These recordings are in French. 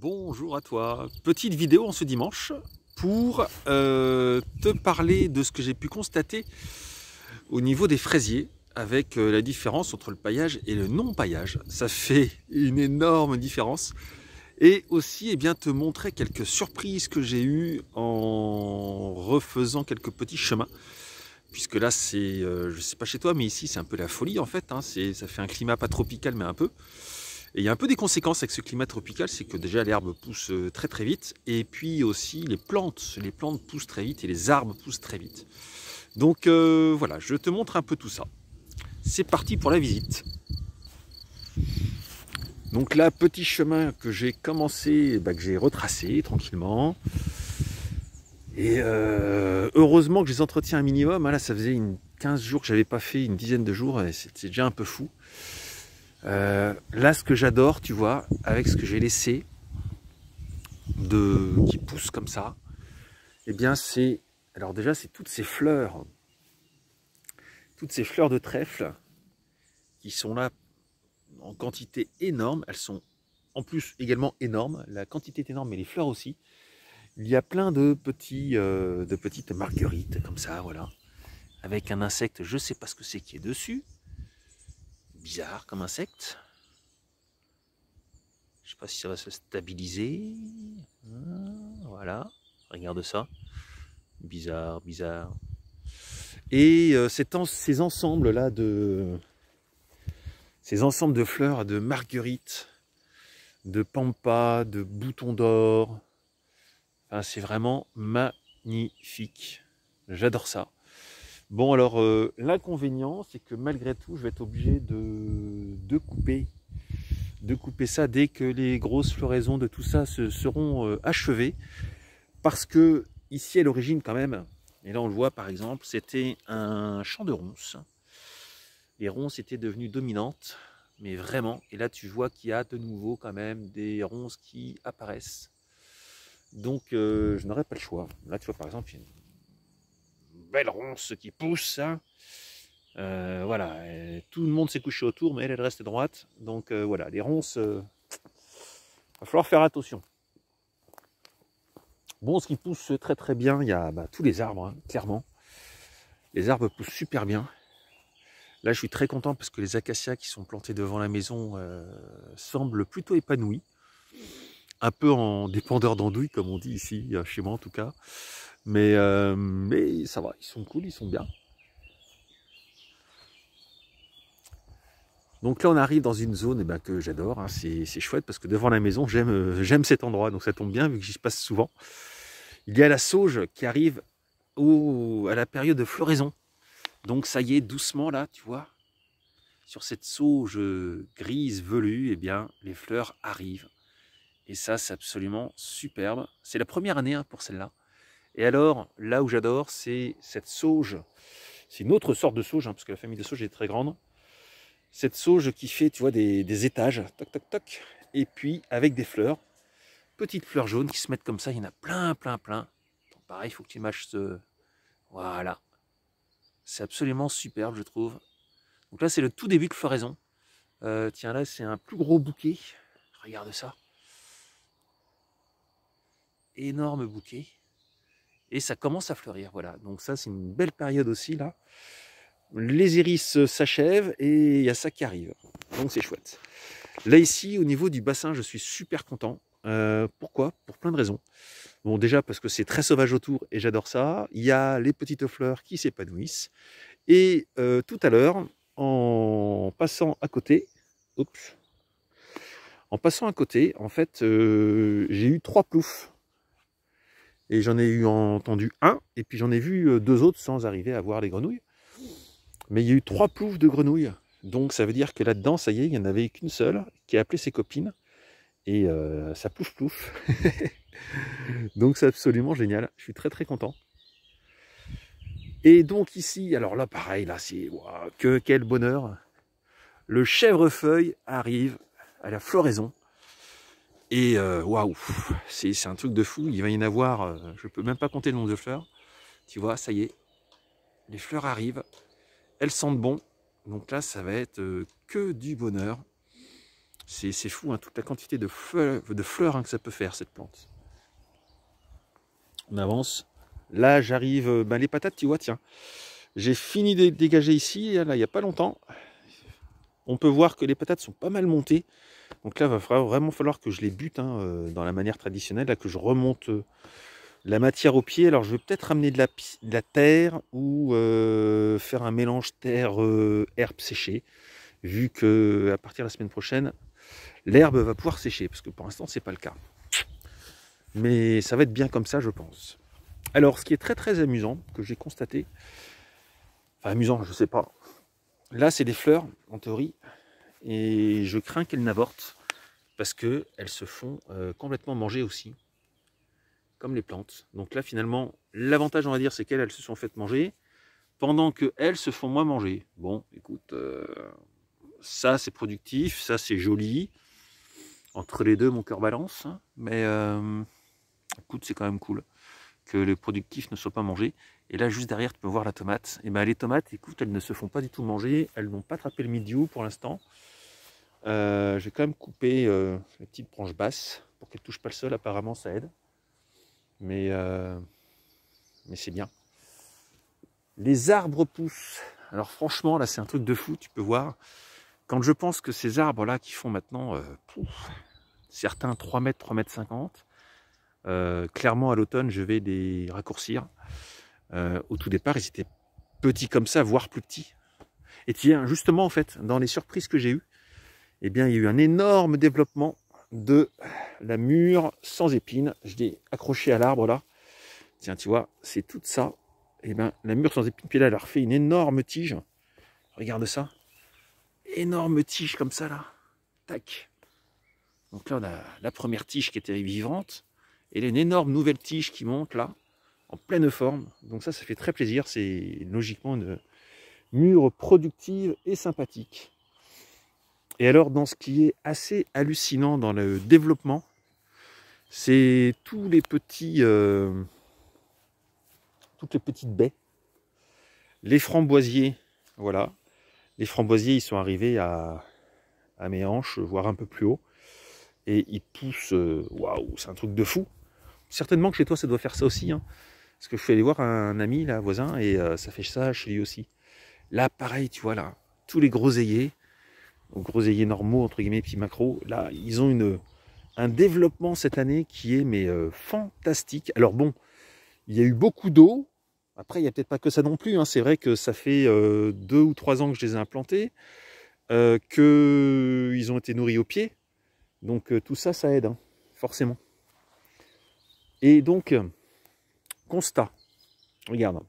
Bonjour à toi, petite vidéo en ce dimanche pour te parler de ce que j'ai pu constater au niveau des fraisiers avec la différence entre le paillage et le non-paillage. Ça fait une énorme différence et aussi te montrer quelques surprises que j'ai eues en refaisant quelques petits chemins. Puisque là c'est, je sais pas chez toi, mais ici c'est un peu la folie en fait, hein. Ça fait un climat pas tropical mais un peu. Et il y a un peu des conséquences avec ce climat tropical, c'est que déjà l'herbe pousse très très vite, et puis aussi les plantes poussent très vite et les arbres poussent très vite. Donc voilà, je te montre un peu tout ça. C'est parti pour la visite. Donc là, petit chemin que j'ai commencé, que j'ai retracé tranquillement. Et heureusement que je les entretiens un minimum. Là, ça faisait 15 jours que j'avais pas fait, une dizaine de jours, et c'était déjà un peu fou. Là, ce que j'adore, tu vois, avec ce que j'ai laissé qui pousse comme ça, c'est, alors déjà, c'est toutes ces fleurs de trèfle qui sont là en quantité énorme. Elles sont en plus également énormes. La quantité est énorme, mais les fleurs aussi. Il y a plein de petites marguerites comme ça, voilà, avec un insecte, je sais pas ce que c'est qui est dessus. Bizarre comme insecte. Je sais pas si ça va se stabiliser. Voilà, regarde ça. Bizarre, bizarre. Et ces ensembles là ces ensembles de fleurs, de marguerites, de pampas, de boutons d'or. Enfin, c'est vraiment magnifique. J'adore ça. Bon alors l'inconvénient, c'est que malgré tout, je vais être obligé de couper ça dès que les grosses floraisons de tout ça seront achevées, parce que ici à l'origine quand même, et là on le voit par exemple, c'était un champ de ronces. Les ronces étaient devenues dominantes, mais vraiment, et là tu vois qu'il y a de nouveau quand même des ronces qui apparaissent. Donc je n'aurai pas le choix. Là tu vois par exemple, il y a une belle ronce qui pousse, hein. Voilà, et tout le monde s'est couché autour, mais elle reste droite. Donc voilà, les ronces, va falloir faire attention. Bon, ce qui pousse très très bien, il y a tous les arbres, hein, clairement. Les arbres poussent super bien. Là, je suis très content parce que les acacias qui sont plantés devant la maison semblent plutôt épanouis. Un peu en dépendeur d'andouille, comme on dit ici, chez moi en tout cas. Mais ça va, ils sont cool, ils sont bien. Donc là, on arrive dans une zone que j'adore, hein. C'est chouette parce que devant la maison, j'aime cet endroit. Donc ça tombe bien vu que j'y passe souvent. Il y a la sauge qui arrive à la période de floraison. Donc ça y est, doucement là, tu vois, sur cette sauge grise velue, les fleurs arrivent. Et ça, c'est absolument superbe. C'est la première année pour celle-là. Et alors, là où j'adore, c'est cette sauge. C'est une autre sorte de sauge, parce que la famille de sauge est très grande. Cette sauge qui fait, tu vois, des étages, toc, toc, toc. Et puis, avec des fleurs, petites fleurs jaunes qui se mettent comme ça. Il y en a plein, plein, plein. Donc, pareil, il faut que tu mâches ce... Voilà. C'est absolument superbe, je trouve. Donc là, c'est le tout début de floraison. Tiens, là, c'est un plus gros bouquet. Regarde ça. Énorme bouquet. Et ça commence à fleurir, voilà. Donc ça, c'est une belle période aussi, là. Les iris s'achèvent et il y a ça qui arrive. Donc c'est chouette. Là, ici, au niveau du bassin, je suis super content. Pourquoi? Pour plein de raisons. Bon, déjà parce que c'est très sauvage autour et j'adore ça. Il y a les petites fleurs qui s'épanouissent. Et tout à l'heure, en passant à côté, en fait, j'ai eu 3 ploufs. Et j'en ai entendu un, et puis j'en ai vu 2 autres sans arriver à voir les grenouilles. Mais il y a eu 3 ploufs de grenouilles. Donc ça veut dire que là-dedans, ça y est, il n'y en avait qu'une seule qui a appelé ses copines. Et ça plouf plouf. Donc c'est absolument génial. Je suis très très content. Et donc ici, alors là pareil, là c'est wow, quel bonheur. Le chèvrefeuille arrive à la floraison. Et waouh, c'est un truc de fou. Il va y en avoir, je peux même pas compter le nombre de fleurs. Tu vois, ça y est, les fleurs arrivent, elles sentent bon. Donc là, ça va être que du bonheur. C'est fou, hein, toute la quantité de fleurs hein, que ça peut faire, cette plante. On avance. Là, j'arrive... Ben, les patates, tu vois, tiens. J'ai fini de dégager ici, là, il n'y a pas longtemps. On peut voir que les patates sont pas mal montées. Donc là, il va vraiment falloir que je les bute hein, dans la manière traditionnelle, là, que je remonte la matière au pied. Alors, je vais peut-être ramener de la terre ou faire un mélange terre-herbe séchée, vu que à partir de la semaine prochaine, l'herbe va pouvoir sécher, parce que pour l'instant, c'est pas le cas. Mais ça va être bien comme ça, je pense. Alors, ce qui est très très amusant, que j'ai constaté, enfin amusant, je sais pas. Là, c'est des fleurs, en théorie, et je crains qu'elles n'avortent, parce qu'elles se font complètement manger aussi, comme les plantes. Donc là, finalement, l'avantage, on va dire, c'est qu'elles se sont faites manger, pendant qu'elles se font moins manger. Bon, écoute, ça c'est productif, ça c'est joli. Entre les deux, mon cœur balance, hein, mais écoute, c'est quand même cool que le productif ne soit pas mangé. Et là, juste derrière, tu peux voir la tomate. Et ben les tomates, écoute, elles ne se font pas du tout manger. Elles n'ont pas attrapé le mildiou pour l'instant. Je vais quand même couper les petites branches basses pour qu'elles ne touchent pas le sol. Apparemment, ça aide. Mais c'est bien. Les arbres poussent. Alors franchement, là, c'est un truc de fou. Tu peux voir. Quand je pense que ces arbres-là qui font maintenant, certains 3 mètres, 3 mètres 50, clairement, à l'automne, je vais les raccourcir. Au tout départ, ils étaient petits comme ça, voire plus petits. Et tiens, justement, en fait, dans les surprises que j'ai eues, eh bien, il y a eu un énorme développement de la mûre sans épines. Je l'ai accroché à l'arbre, là. Tiens, tu vois, c'est tout ça. Eh bien, la mûre sans épines, puis là, elle a refait une énorme tige. Regarde ça. Énorme tige comme ça, là. Tac. Donc là, on a la première tige qui était vivante. Et là, une énorme nouvelle tige qui monte, là, en pleine forme. Donc ça fait très plaisir. C'est logiquement une mûre productive et sympathique. Et alors, dans ce qui est assez hallucinant dans le développement, c'est tous les petits, toutes les petites baies. Les framboisiers, voilà. Les framboisiers, ils sont arrivés à mes hanches, voire un peu plus haut. Et ils poussent, waouh, c'est un truc de fou. Certainement que chez toi, ça doit faire ça aussi. Hein, parce que je suis allé voir un ami, là, voisin, et ça fait ça chez lui aussi. Là, pareil, tu vois, là, tous les groseilliers normaux, entre guillemets, puis macro, là, ils ont un développement cette année qui est mais fantastique. Alors bon, il y a eu beaucoup d'eau. Après, il n'y a peut-être pas que ça non plus. Hein. C'est vrai que ça fait 2 ou 3 ans que je les ai implantés, qu'ils ont été nourris au pied. Donc tout ça, ça aide, hein, forcément. Et donc, constat, regarde,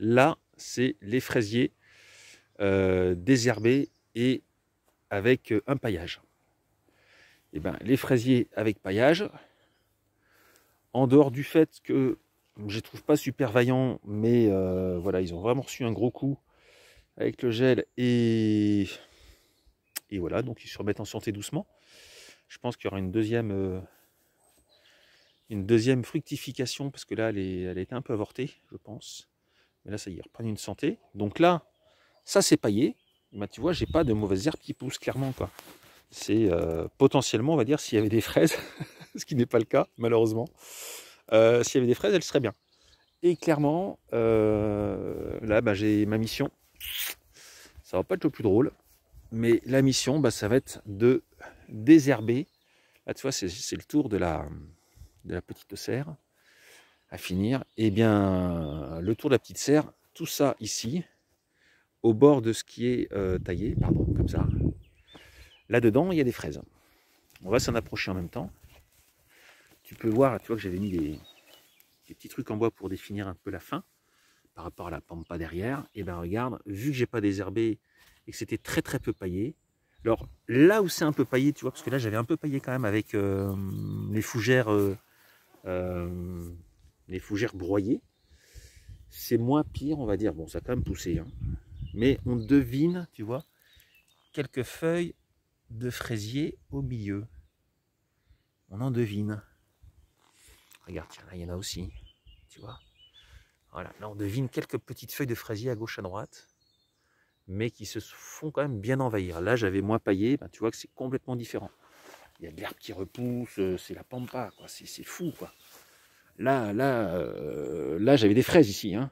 là, c'est les fraisiers désherbés et avec un paillage. Et ben, les fraisiers avec paillage, en dehors du fait que je les trouve pas super vaillants, mais voilà, ils ont vraiment reçu un gros coup avec le gel et voilà, donc ils se remettent en santé doucement. Je pense qu'il y aura une deuxième fructification parce que là, elle a été un peu avortée, je pense. Mais là, ça y est, ils reprennent une santé. Donc là, ça c'est paillé. Ben, tu vois, j'ai pas de mauvaises herbes qui poussent clairement, quoi. C'est potentiellement, on va dire, s'il y avait des fraises, ce qui n'est pas le cas, malheureusement. S'il y avait des fraises, elles seraient bien. Et clairement, là, bah, j'ai ma mission. Ça va pas être le plus drôle, mais la mission, bah, ça va être de désherber. Là, tu vois, c'est le tour de la petite serre à finir. Et bien, le tour de la petite serre, tout ça ici, au bord de ce qui est taillé, pardon, comme ça. Là-dedans, il y a des fraises. On va s'en approcher en même temps. Tu peux voir, tu vois que j'avais mis des petits trucs en bois pour définir un peu la fin par rapport à la pampa derrière. Et ben regarde, vu que j'ai pas désherbé et que c'était très très peu paillé. Alors là où c'est un peu paillé, tu vois, parce que là j'avais un peu paillé quand même avec les fougères broyées. C'est moins pire, on va dire. Bon, ça a quand même poussé, hein. Mais on devine, tu vois, quelques feuilles de fraisier au milieu. On en devine. Regarde, tiens, là il y en a aussi, tu vois. Voilà, là on devine quelques petites feuilles de fraisier à gauche, à droite. mais qui se font quand même bien envahir. Là, j'avais moins paillé, ben, tu vois que c'est complètement différent. Il y a de l'herbe qui repousse, c'est la pampa, quoi. C'est fou, quoi. Là, j'avais des fraises ici, hein.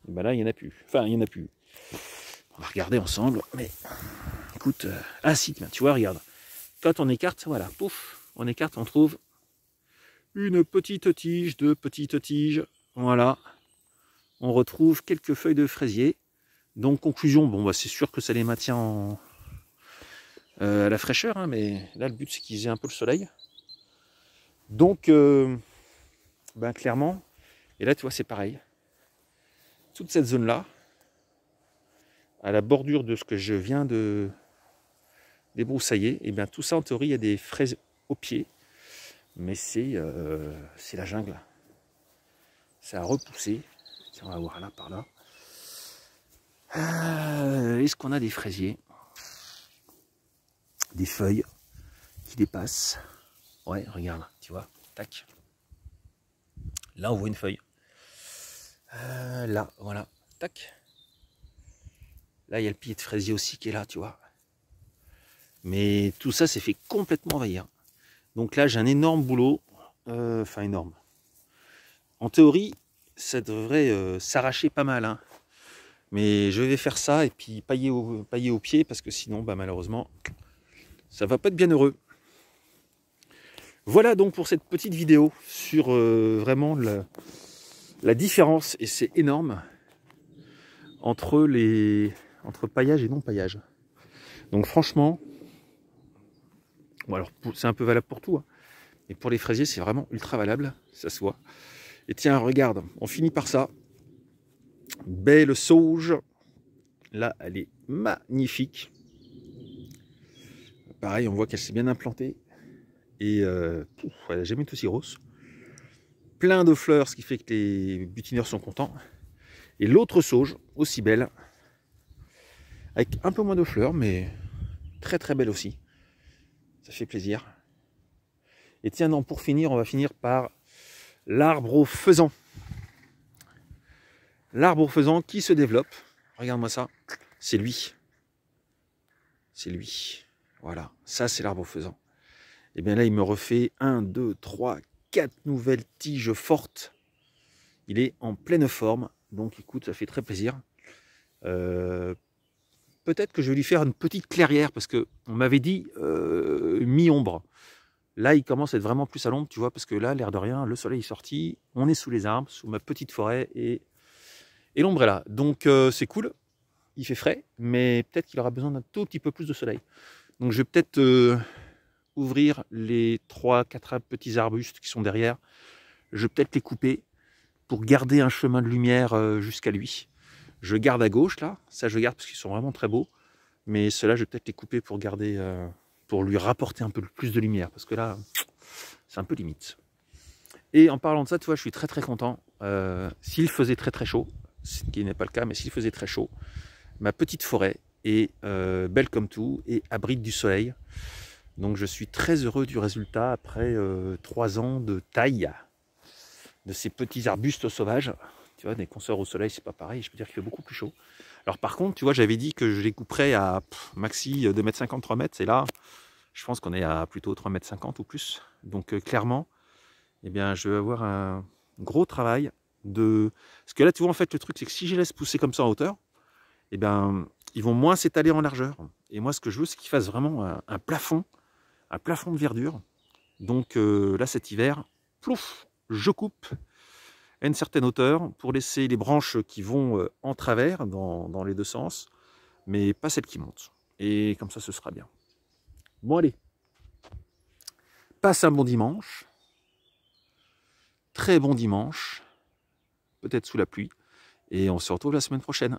Ben là, il n'y en a plus. Enfin, il n'y en a plus. On va regarder ensemble, mais écoute, ah si, tu vois, regarde. Quand on écarte, voilà, pouf, on écarte, on trouve une petite tige, deux petites tiges, voilà. On retrouve quelques feuilles de fraisier. Donc, conclusion, bon, bah, c'est sûr que ça les maintient à la fraîcheur, hein, mais là, le but, c'est qu'ils aient un peu le soleil. Donc, ben, clairement, et là, tu vois, c'est pareil. Toute cette zone-là, à la bordure de ce que je viens de débroussailler, et bien tout ça, en théorie, il y a des fraises au pied, mais c'est la jungle. Ça a repoussé. Tiens, on va voir là, par là. Est-ce qu'on a des fraisiers? Des feuilles qui dépassent. Ouais, regarde, tu vois, tac. Là, on voit une feuille. Là, voilà, tac. Là, il y a le pied de fraisier aussi qui est là, tu vois. Mais tout ça s'est fait complètement envahir. Donc là, j'ai un énorme boulot. Enfin, énorme. En théorie, ça devrait s'arracher pas mal, hein. Mais je vais faire ça et puis pailler au pied parce que sinon, bah, malheureusement, ça va pas être bien heureux. Voilà donc pour cette petite vidéo sur vraiment la différence, et c'est énorme, entre paillage et non paillage. Donc franchement, bon alors c'est un peu valable pour tout, hein, mais pour les fraisiers c'est vraiment ultra valable, ça se voit. Et tiens, regarde, on finit par ça. Belle sauge. Là, elle est magnifique. Pareil, on voit qu'elle s'est bien implantée. Et elle n'a jamais été aussi grosse. Plein de fleurs, ce qui fait que les butineurs sont contents. Et l'autre sauge, aussi belle, avec un peu moins de fleurs, mais très très belle aussi. Ça fait plaisir. Et tiens, non, pour finir, on va finir par l'arbre au faisan. L'arbre au faisan qui se développe. Regarde-moi ça. C'est lui. C'est lui. Voilà. Ça, c'est l'arbre au faisan. Et bien là, il me refait 1, 2, 3, 4 nouvelles tiges fortes. Il est en pleine forme. Donc, écoute, ça fait très plaisir. Peut-être que je vais lui faire une petite clairière parce qu'on m'avait dit mi-ombre. Là, il commence à être vraiment plus à l'ombre, tu vois, parce que là, l'air de rien, le soleil est sorti, on est sous les arbres, sous ma petite forêt, et l'ombre est là. Donc, c'est cool, il fait frais, mais peut-être qu'il aura besoin d'un tout petit peu plus de soleil. Donc, je vais peut-être ouvrir les 3-4 petits arbustes qui sont derrière. Je vais peut-être les couper pour garder un chemin de lumière jusqu'à lui. Je garde à gauche, là, ça je garde parce qu'ils sont vraiment très beaux, mais ceux-là, je vais peut-être les couper pour garder... pour lui rapporter un peu plus de lumière, parce que là, c'est un peu limite. Et en parlant de ça, tu vois, je suis très très content. S'il faisait très très chaud, ce qui n'est pas le cas, mais s'il faisait très chaud, ma petite forêt est belle comme tout et abrite du soleil. Donc je suis très heureux du résultat après 3 ans de taille de ces petits arbustes sauvages. Tu vois, des consoeurs au soleil, c'est pas pareil, je peux dire qu'il fait beaucoup plus chaud. Alors par contre, tu vois, j'avais dit que je les couperais à maxi 2,50 m, 3 m, et là, je pense qu'on est à plutôt 3,50 m ou plus. Donc clairement, eh bien, je vais avoir un gros travail de... Parce que là, tu vois, en fait, le truc, c'est que si je les laisse pousser comme ça en hauteur, eh bien, ils vont moins s'étaler en largeur. Et moi, ce que je veux, c'est qu'ils fassent vraiment un plafond de verdure. Donc là, cet hiver, plouf, je coupe à une certaine hauteur pour laisser les branches qui vont en travers dans les deux sens, mais pas celles qui montent. Et comme ça, ce sera bien. Bon, allez. Passe un bon dimanche. Très bon dimanche. Peut-être sous la pluie. Et on se retrouve la semaine prochaine.